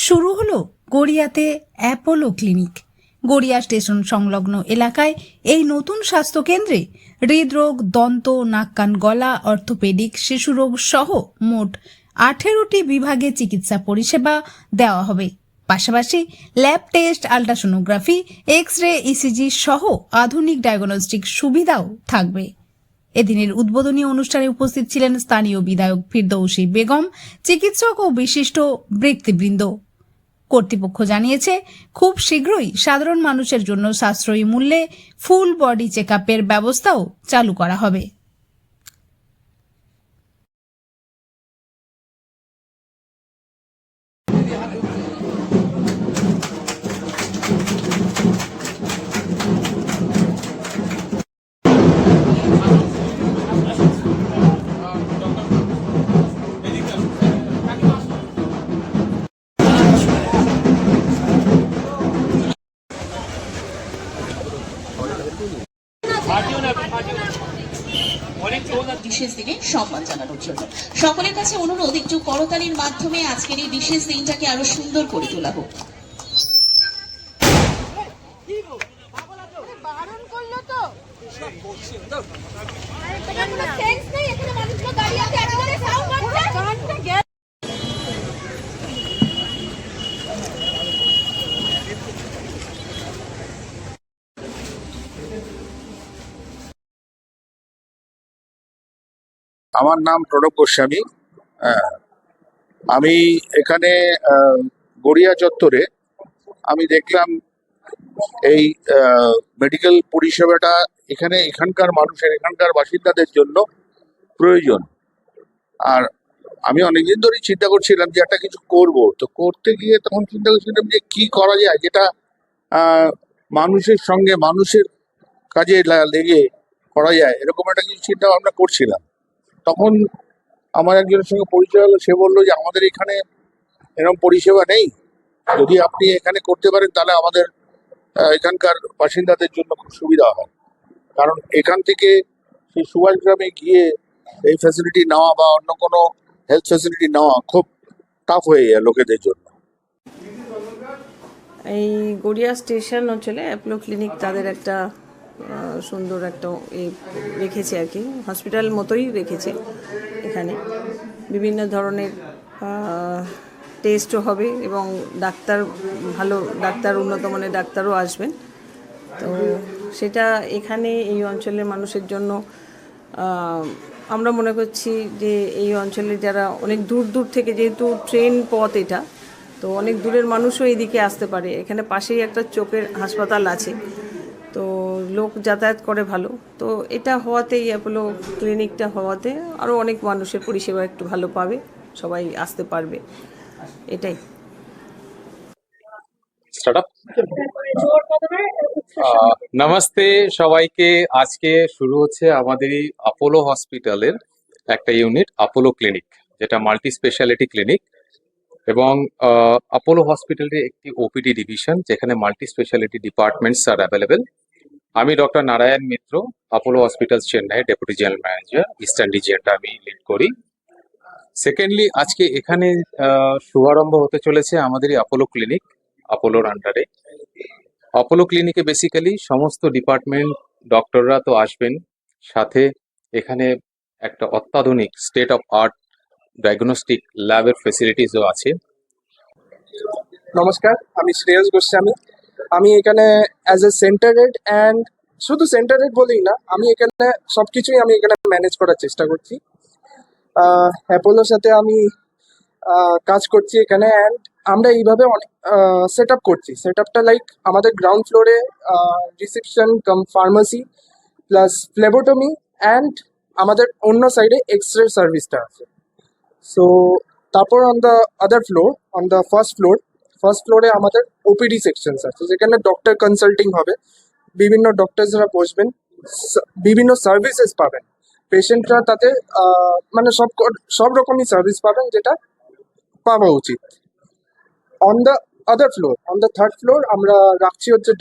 শুরু হলো গড়িয়াতে Apollo clinic. Garia station সংলগ্ন এলাকায় এই নতুন স্বাস্থ্যকেন্দ্রে হৃদরোগ, দন্ত, নাক কান গলা, অর্থোপেডিক, শিশুরোগ সহ মোট 18টি বিভাগে চিকিৎসা পরিষেবা দেওয়া হবে। পাশাপাশি lab test, ultrasonography, X ray, ECG সহ আধুনিক ডায়াগনস্টিক সুবিধাও থাকবে। এদিনের উদ্বোধনী অনুষ্ঠানে উপস্থিত ছিলেন স্থানীয় বিধায়ক ফিরদৌসী বেগম, চিকিৎসক ও বিশিষ্ট ব্যক্তিবৃন্দ। কর্তৃপক্ষ জানিয়েছে, খুব শীঘ্রই সাধারণ মানুষের জন্য সাশ্রয়ী মূল্যে ফুল বডি চেকআপের ব্যবস্থাও চালু করা হবে। বিশেষ দিনে সম্মান জানানোর জন্য সকলের কাছে অনুরোধ, একটু করতালির মাধ্যমে আজকের এই বিশেষ দিনটাকে আরো সুন্দর করে তোলা হোক। আমার নাম প্রণব গোস্বামী। আমি এখানে গড়িয়া চত্বরে আমি দেখলাম এই মেডিকেল পরিষেবাটা এখানকার মানুষের, এখানকার বাসিন্দাদের জন্য প্রয়োজন। আর আমি অনেকদিন ধরেই চিন্তা করছিলাম যে একটা কিছু করব, তো করতে গিয়ে তখন চিন্তা করছিলাম যে কি করা যায় যেটা মানুষের সঙ্গে, মানুষের কাজে লেগে করা যায়, এরকম একটা কিছু চিন্তা ভাবনা করছিলাম। তখন আমার একজনের সঙ্গে পরিচয় হলো, সে বললো যে আমাদের এখানে এরকম পরিষেবা নেই, যদি আপনি এখানে করতে পারেন তাহলে আমাদের এখানকার বাসিন্দাদের জন্য খুব সুবিধা হয়। কারণ এখান থেকে সেই সুভাষগ্রামে গিয়ে এই ফ্যাসিলিটি নেওয়া বা অন্য কোনো হেলথ ফ্যাসিলিটি নেওয়া খুব টাফ হয়ে যায় লোকেদের জন্য। এই গড়িয়া স্টেশন অঞ্চলে অ্যাপোলো ক্লিনিক তাদের একটা সুন্দর একটা রেখেছে আর কি, হসপিটাল মতোই রেখেছে। এখানে বিভিন্ন ধরনের টেস্টও হবে এবং ভালো ডাক্তার, উন্নত মানের ডাক্তারও আসবেন। তো সেটা এখানে এই অঞ্চলের মানুষের জন্য আমরা মনে করছি যে এই অঞ্চলে যারা অনেক দূর দূর থেকে, যেহেতু ট্রেন পথ এটা, তো অনেক দূরের মানুষও এদিকে আসতে পারে। এখানে পাশেই একটা চোখের হাসপাতাল আছে, তো লোক যাতায়াত করে ভালো। তো এটা হওয়াতে, এই অ্যাপোলো ক্লিনিকটা হওয়াতে আরও অনেক মানুষের পরিষেবা একটু ভালো পাবে, সবাই আসতে পারবে, এটাই। নমস্তে সবাইকে। আজকে শুরু হচ্ছে আমাদের এই অ্যাপোলো হসপিটালের একটা ইউনিট, অ্যাপোলো ক্লিনিক, যেটা মাল্টি স্পেশালিটি ক্লিনিক। এবং অ্যাপোলো হসপিটালের একটি ওপিডি ডিভিশন, যেখানে multi speciality departments are available. আমি doctor Narayan Mitra, Apollo hospital Chennai deputy general manager, eastern রিজিয়নটা আমি লিড করি। সেকেন্ডলি, আজকে এখানে শুভারম্ভ হতে চলেছে আমাদের এই অ্যাপোলো ক্লিনিক, অ্যাপোলোর আন্ডারে। অ্যাপোলো ক্লিনিকে বেসিক্যালি সমস্ত ডিপার্টমেন্ট ডক্টররা তো আসবেন, সাথে এখানে একটা অত্যাধুনিক স্টেট অফ আর্ট ডায়াগনস্টিক ল্যাবের ফেসিলিটিসও আছে। নমস্কার, আমি শ্রেয়স গোস্বামী। আমি এখানে as a centre head, and শুধু সেন্টার হেড বলেই না, আমি এখানে সবকিছুই এখানে ম্যানেজ করার চেষ্টা করছি। অ্যাপোলোর সাথে আমি কাজ করছি এখানে, অ্যান্ড আমরা এইভাবে অনেক সেট আপ করছি। সেট আপটা লাইক আমাদের গ্রাউন্ড ফ্লোরে reception cum pharmacy plus phlebotomy, and আমাদের অন্য সাইডে এক্স রে সার্ভিসটা আছে। সো তারপর on the other floor, on the first ফ্লোরে আমাদের ওপিডি সেকশনস আছে, যেখানে ডক্টর কনসাল্টিং হবে, বিভিন্ন ডক্টরসরা বসবেন, বিভিন্ন সার্ভিসেস পাবেন পেশেন্টরা, তাতে মানে সব রকমই সার্ভিস পাবেন যেটা পাওয়া উচিত। On the other floor, on the third floor, আমরা রাখছি হচ্ছে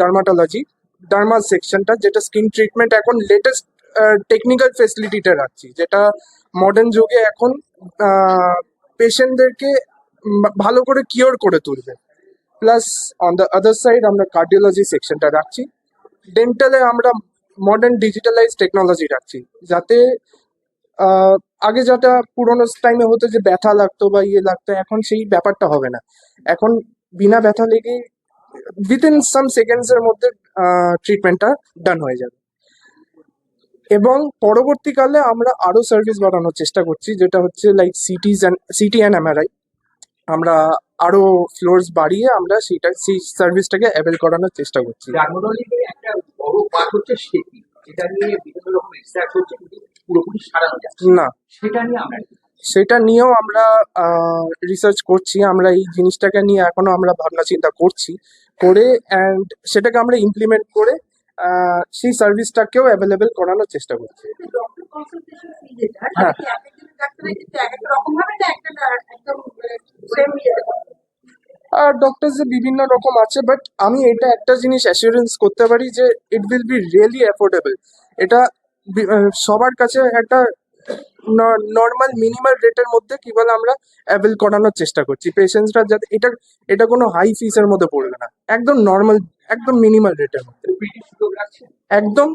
ডার্মা সেকশনটা, যেটা স্কিন ট্রিটমেন্ট এখন লেটেস্ট টেকনিক্যাল ফেসিলিটিটা রাখছি, যেটা মডার্ন যুগে এখন পেশেন্টদেরকে ভালো করে কিওর করে তুলবে। Plus on the other side আমরা কার্ডিওলজি সেকশনটা রাখছি। ডেন্টালে আমরা মডার্ন ডিজিটালাইজ টেকনোলজি রাখছি, যাতে আগে যেটা পুরোনো টাইমে হতো যে ব্যথা লাগতো বা ইয়ে লাগতো, এখন সেই ব্যাপারটা হবে না। এখন বিনা ব্যথা লেগে উইদিন সাম সেকেন্ডস এর মধ্যে ট্রিটমেন্টটা ডান হয়ে যাবে। এবং পরবর্তীকালে আমরা আরো সার্ভিস বাড়ানোর চেষ্টা করছি, যেটা হচ্ছে লাইক সিটি অ্যান্ড এমআরআই। আমরা আরো ফ্লোরস বাড়িয়ে আমরা সেই সার্ভিসটাকে অ্যাভেল করানোর চেষ্টা করছি। ডার্মাটোলজির একটা বড় পার্ট হচ্ছে সেটি, যেটা নিয়ে বিভিন্ন রকম রিসার্চ হচ্ছে কিন্তু পুরোপুরি সারানো যাচ্ছে না, সেটা নিয়ে আমরা সেটা নিয়েও আমরা রিসার্চ করছি। আমরা এই জিনিসটাকে নিয়ে এখনো আমরা ভাবনা চিন্তা করছি, করে অ্যান্ড সেটাকে আমরা ইমপ্লিমেন্ট করে সেই সার্ভিসটাকেও অ্যাভেলেবেল করানোর চেষ্টা করছি। হ্যাঁ, আর ডক্টরস বিভিন্ন রকম আছে, বাট আমি এটা একটা জিনিস অ্যাসিওরেন্স করতে পারি যে it will be really affordable. এটা সবার কাছে একটা নর্মাল মিনিমাল রেটের মধ্যে কি বলে আমরা অ্যাভেল করানোর চেষ্টা করছি পেশেন্টসরা, যাতে এটা কোনো হাই ফিসের মধ্যে পড়বে না, একদম নর্মাল, একদম মিনিমাল রেটের মধ্যে। একদম